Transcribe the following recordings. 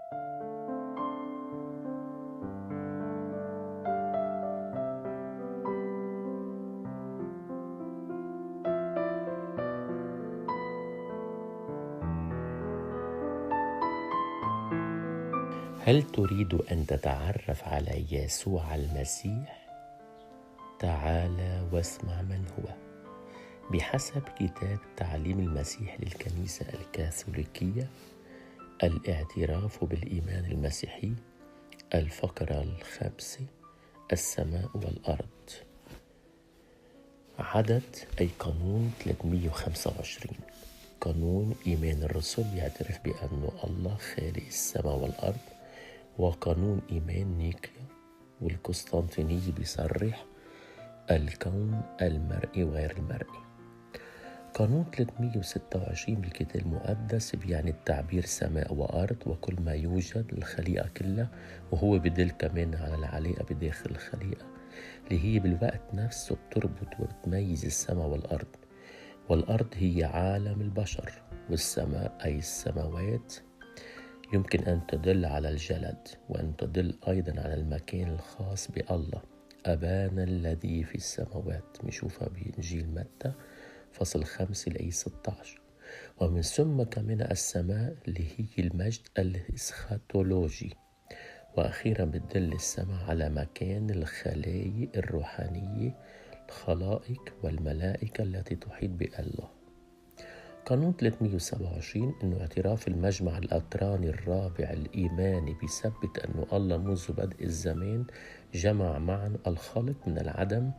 هل تريد أن تتعرف على يسوع المسيح؟ تعال واسمع من هو. بحسب كتاب تعليم المسيح للكنيسة الكاثوليكية، الاعتراف بالإيمان المسيحي، الفقرة 5، السماء والأرض. عدد أي قانون 325. قانون إيمان الرسل يعترف بأن الله خالق السماء والأرض، وقانون إيمان نيقيا والقسطنطينية بيصرح الكون المرئي وغير المرئي. قانون 326 بالكتاب المقدس بيعني التعبير سماء وأرض وكل ما يوجد الخليقة كلها، وهو بدل كمان على العلاقة بداخل الخليقة اللي هي بالوقت نفسه بتربط وبتميز السماء والأرض. والأرض هي عالم البشر، والسماء أي السماوات يمكن أن تدل على الجلد، وأن تدل أيضا على المكان الخاص بالله. أبانا الذي في السماوات نشوفها بإنجيل متى فصل 5 لآية 16. ومن ثم كمان السماء اللي هي المجد الإسخاتولوجي. وأخيرا بتدل السماء على مكان الخلايق الروحانية، الخلائق والملائكة التي تحيط بالله. قانون 327 إنه اعتراف المجمع الأطراني الرابع الإيماني بيثبت أنه الله منذ بدء الزمان جمع معا الخلق من العدم،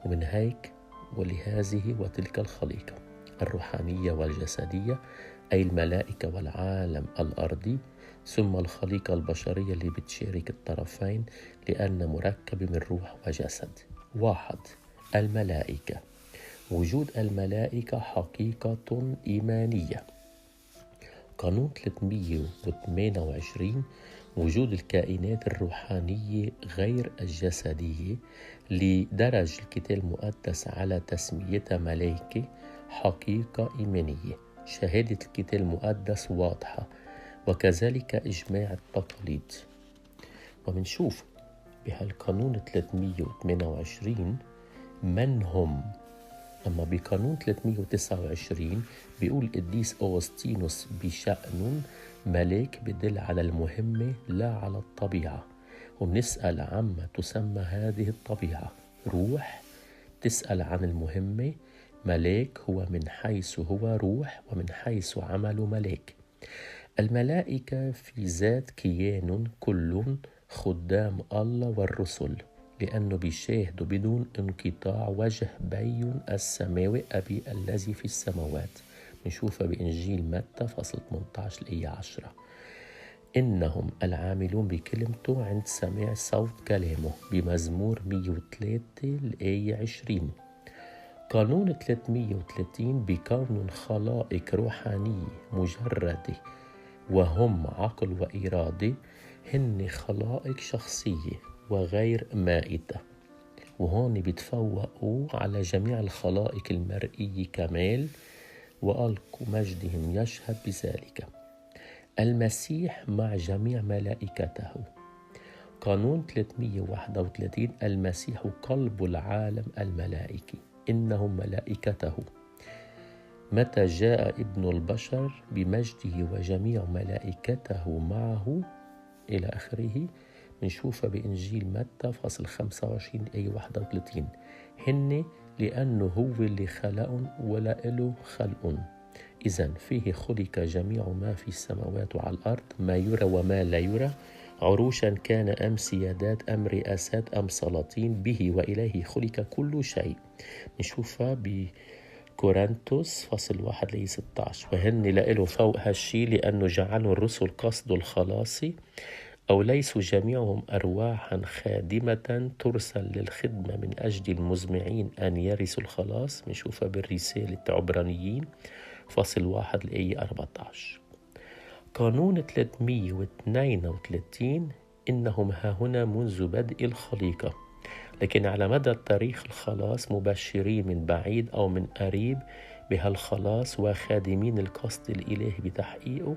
ومن هيك ولهذه وتلك الخليقة الروحانية والجسدية، أي الملائكة والعالم الأرضي، ثم الخليقة البشرية اللي بتشارك الطرفين لأن مركب من روح وجسد. 1. الملائكة. وجود الملائكة حقيقة إيمانية. قانون 328 وجود الكائنات الروحانية غير الجسدية لدرج الكتاب المقدس على تسميتها ملائكة حقيقة إيمانية. شهادة الكتاب المقدس واضحة، وكذلك إجماع التقاليد. ومنشوف بهالقانون 328 من هم. أما بقانون 329 بيقول قديس أوغسطينوس بشأن ملاك بدل على المهمة لا على الطبيعة، وبنسأل عما تسمى هذه الطبيعة. روح تسأل عن المهمة، ملاك هو من حيث هو روح ومن حيث عمله ملاك. الملائكة في ذات كيان كل خدام الله والرسل، لأنه بيشاهدوا بدون انقطاع وجه بي السماوي أبي الذي في السماوات. نشوفها بإنجيل متى فصل 18 لآية 10. إنهم العاملون بكلمته عند سماع صوت كلامه بمزمور 103 لآية 20. قانون 330 بكون خلائق روحانية مجردة وهم عقل وإرادة، هن خلائق شخصية وغير مائتة، وهون بيتفوقوا على جميع الخلائق المرئية كمال، وألق مجدهم يشهد بذلك. المسيح مع جميع ملائكته. قانون 331 المسيح قلب العالم الملائكي، إنهم ملائكته. متى جاء ابن البشر بمجده وجميع ملائكته معه إلى آخره. بنشوفها بإنجيل متى فصل 25 آية 31. هن لأنه هو اللي خلقهم ولا له خلق. إذن فيه خلق جميع ما في السماوات وعلى الأرض، ما يرى وما لا يرى، عروشا كان أم سيادات أم رئاسات أم سلاطين، به وإليه خلق كل شيء. نشوفها بكورنثوس فصل 1 لآية 16. وهن لإله فوق هالشي لأنه جعلوا الرسل قصد الخلاص، أو ليسوا جميعهم أرواحا خادمة ترسل للخدمة من أجل المزمعين أن يرثوا الخلاص. نشوفها بالرسالة عبرانيين فصل 1 لآية 14. قانون 332 إنهم ها هنا منذ بدء الخليقة، لكن على مدى تاريخ الخلاص مبشرين من بعيد أو من قريب بهالخلاص، وخادمين القصد الإلهي بتحقيقه،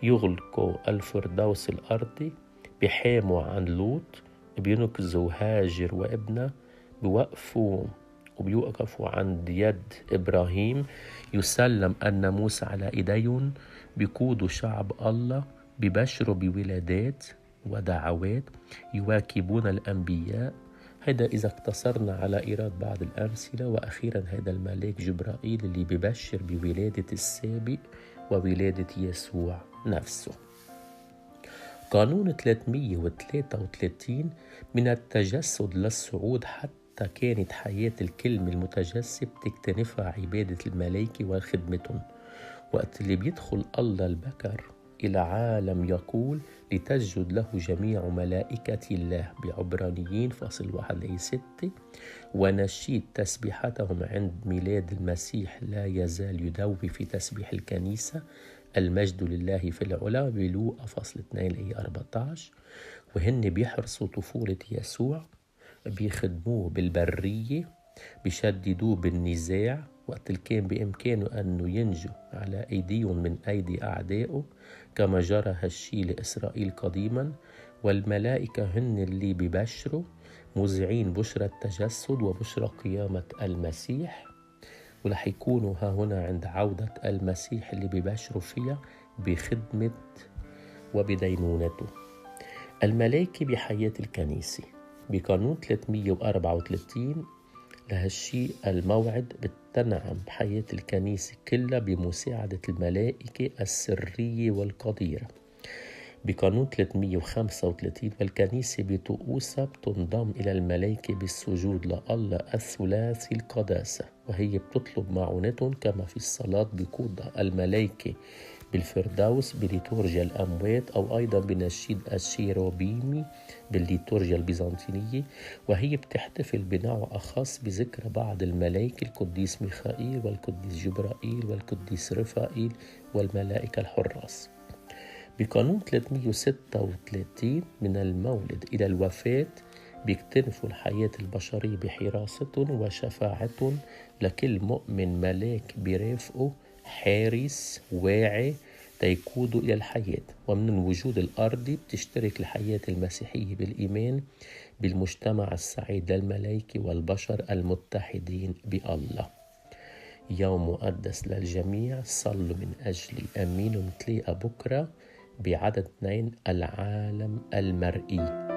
يغلقوا الفردوس الأرضي، بيحاموا عن لوط، بينقذوا هاجر وابنه، وبيوقفوا عند يد إبراهيم، يسلم الناموس على إيديهم، بيقودوا شعب الله، ببشروا بولادات ودعوات، يواكبون الأنبياء. هذا إذا اقتصرنا على إيراد بعض الأمثلة. وأخيرا هذا الملاك جبرائيل اللي ببشر بولادة السابق وولادة يسوع نفسه. قانون 333 من التجسد للصعود، حتى كانت حياة الكلمة المتجسد تكتنفها عبادة الملائكة وخدمتهم. وقت اللي بيدخل الله البكر إلى عالم يقول لتسجد له جميع ملائكة الله بعبرانيين فصل 1-6. ونشيد تسبيحتهم عند ميلاد المسيح لا يزال يدوي في تسبيح الكنيسة، المجد لله في العلا بلوقا فصل 2-14. وهن بيحرصوا طفولة يسوع، بيخدموه بالبرية، بيشددوه بالنزاع وقت اللي كان بإمكانه أنه ينجو على أيديهم من أيدي أعدائه، كما جرى هالشي لإسرائيل قديما. والملائكة هن اللي ببشروا مذيعين بشرى التجسد وبشرى قيامة المسيح، ورح يكونوا ها هنا عند عودة المسيح اللي ببشروا فيها بخدمة وبدينونته. الملائكة بحياة الكنيسة بقانون 334 لهالشيء الموعد بتنعم حياة الكنيسة كلها بمساعدة الملائكة السرية والقديرة. بقانون 335 والكنيسة بطقوسها بتنضم إلى الملائكة بالسجود لله الثلاثي القداسة، وهي بتطلب معونتهم كما في الصلاة بقودها الملائكة بالفردوس بليتورجيا الأموات، أو أيضا بنشيد الشيروبيمي بالليتورجيا البيزنطينية. وهي بتحتفل بنوع أخص بذكر بعض الملائكة، القديس ميخائيل والقديس جبرائيل والقديس رفائيل والملائكة الحراس. بقانون 336 من المولد إلى الوفاة بيكتنفوا الحياة البشرية بحراستهم وشفاعتهم لكل مؤمن ملاك برافقه حارس واعي تيقودوا إلى الحياة. ومن الوجود الأرضي بتشترك الحياة المسيحية بالإيمان بالمجتمع السعيد للملائكة والبشر المتحدين بالله. يوم مقدس للجميع، صلوا من أجلي. أمين. ونتلاقى بكرة بعدد 2 العالم المرئي.